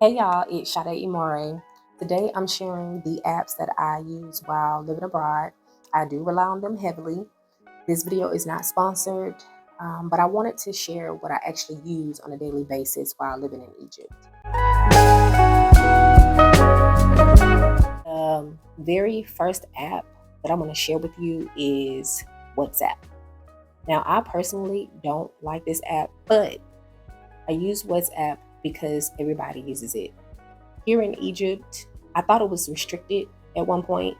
Hey y'all, it's Sade Imore. Today I'm sharing the apps that I use while living abroad. I do rely on them heavily. This video is not sponsored, but I wanted to share what I actually use on a daily basis while living in Egypt. Very first app that I'm going to share with you is WhatsApp. Now, I personally don't like this app, but I use WhatsApp because everybody uses it. Here in Egypt, I thought it was restricted at one point,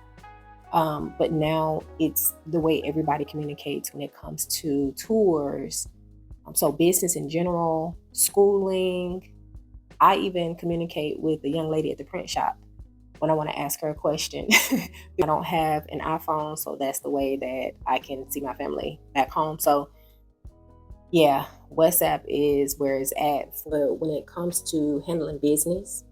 but now it's the way everybody communicates when it comes to tours. So, business in general, schooling. I even communicate with the young lady at the print shop when I want to ask her a question. I don't have an iPhone, so that's the way that I can see my family back home. So, yeah, WhatsApp is where it's at. But when it comes to handling business,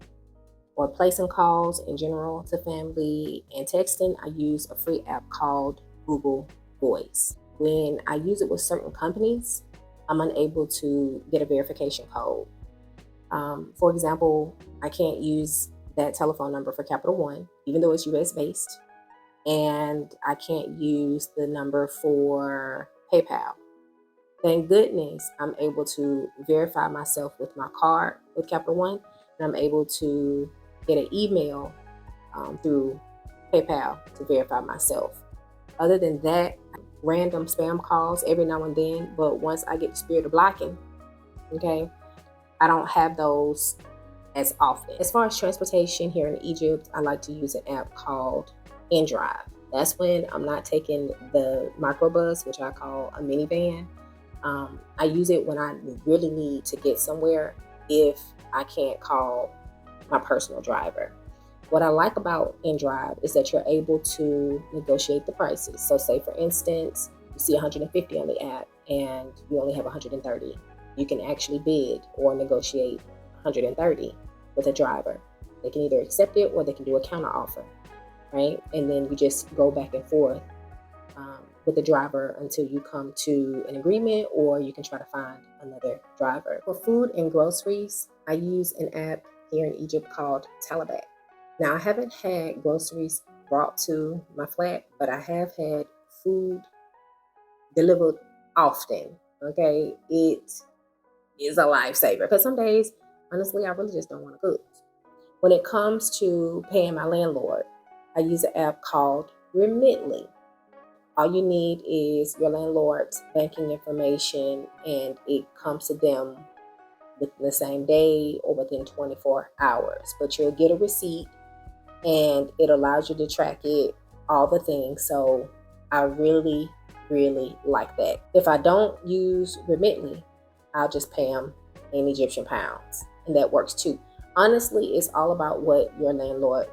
or placing calls in general to family and texting, I use a free app called Google Voice. When I use it with certain companies, I'm unable to get a verification code. For example, I can't use that telephone number for Capital One, even though it's US based, and I can't use the number for PayPal. Thank goodness I'm able to verify myself with my card with Capital One, and I'm able to get an email through PayPal to verify myself. Other than that, random spam calls every now and then, but once I get the spirit of blocking, okay, I don't have those as often. As far as transportation here in Egypt, I like to use an app called InDrive. That's when I'm not taking the microbus, which I call a minivan. I use it when I really need to get somewhere if I can't call my personal driver. What I like about InDrive is that you're able to negotiate the prices. So say for instance, you see 150 on the app and you only have 130. You can actually bid or negotiate 130 with a driver. They can either accept it or they can do a counter offer, right? And then you just go back and forth with the driver until you come to an agreement, or you can try to find another driver. For food and groceries, I use an app here in Egypt called Talabat. Now, I haven't had groceries brought to my flat, but I have had food delivered often. Okay, it is a lifesaver because some days, honestly, I really just don't want to cook. When it comes to paying my landlord, I use an app called Remitly. All you need is your landlord's banking information, and it comes to them within the same day or within 24 hours. But you'll get a receipt and it allows you to track it, all the things. So I really, really like that. If I don't use Remitly, I'll just pay them in Egyptian pounds, and that works too. Honestly, it's all about what your landlord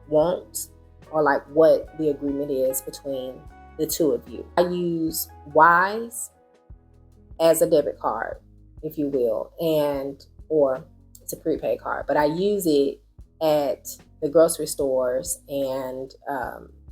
wants, or like what the agreement is between the two of you. I use Wise as a debit card, if you will, and or it's a prepaid card, but I use it at the grocery stores, and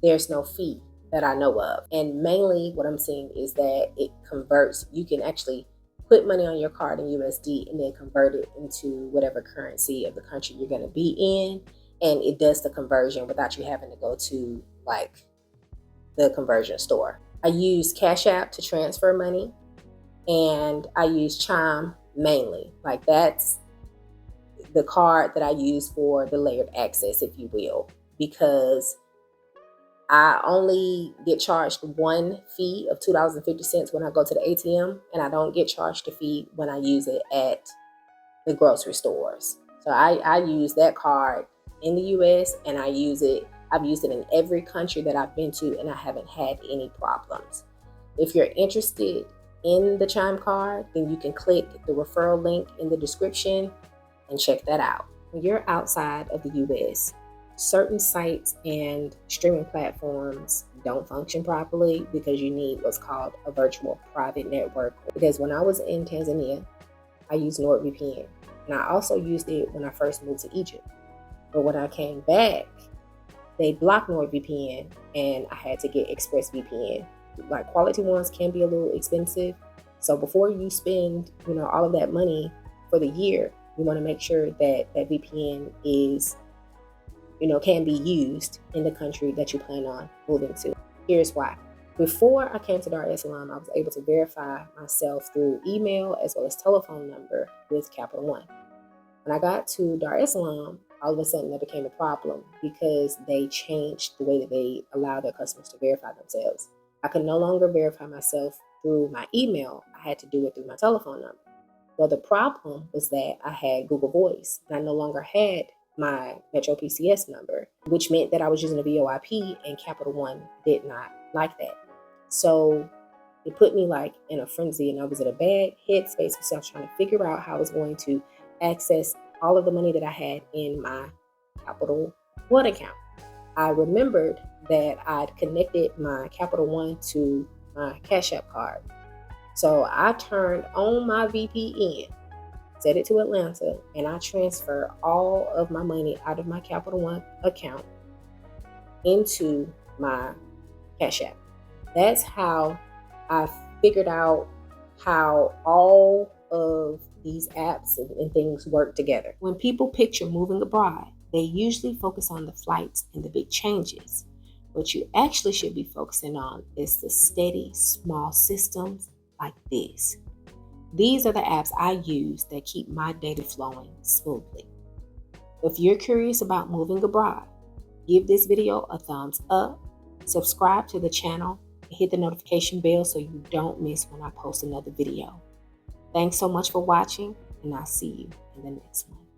there's no fee that I know of. And mainly what I'm seeing is that it converts. You can actually put money on your card in USD and then convert it into whatever currency of the country you're going to be in, and it does the conversion without you having to go to like the conversion store. I use Cash App to transfer money, and I use Chime mainly. Like that's the card that I use for the layered access, if you will, because I only get charged one fee of $2.50 when I go to the ATM, and I don't get charged a fee when I use it at the grocery stores. So I use that card in the US, and I've used it in every country that I've been to, and I haven't had any problems. If you're interested in the Chime card, then you can click the referral link in the description and check that out. When you're outside of the US, certain sites and streaming platforms don't function properly because you need what's called a virtual private network. Because when I was in Tanzania, I used NordVPN, and I also used it when I first moved to Egypt. But when I came back, they blocked NordVPN, and I had to get ExpressVPN. Like quality ones can be a little expensive, so before you spend, all of that money for the year, You want to make sure that that VPN is, can be used in the country that you plan on moving to. Here's why. Before I came to Dar es Salaam, I was able to verify myself through email as well as telephone number with Capital One. When I got to Dar es Salaam, all of a sudden that became a problem because they changed the way that they allow their customers to verify themselves. I could no longer verify myself through my email. I had to do it through my telephone number. Well, the problem was that I had Google Voice and I no longer had my Metro PCS number, which meant that I was using a VoIP, and Capital One did not like that. So it put me like in a frenzy, and I was in a bad headspace because I was trying to figure out how I was going to access all of the money that I had in my Capital One account. I remembered that I'd connected my Capital One to my Cash App card. So I turned on my VPN, set it to Atlanta, and I transferred all of my money out of my Capital One account into my Cash App. That's how I figured out how all of these apps and things work together. When people picture moving abroad, they usually focus on the flights and the big changes. What you actually should be focusing on is the steady, small systems like this. These are the apps I use that keep my data flowing smoothly. If you're curious about moving abroad, give this video a thumbs up, subscribe to the channel, and hit the notification bell so you don't miss when I post another video. Thanks so much for watching, and I'll see you in the next one.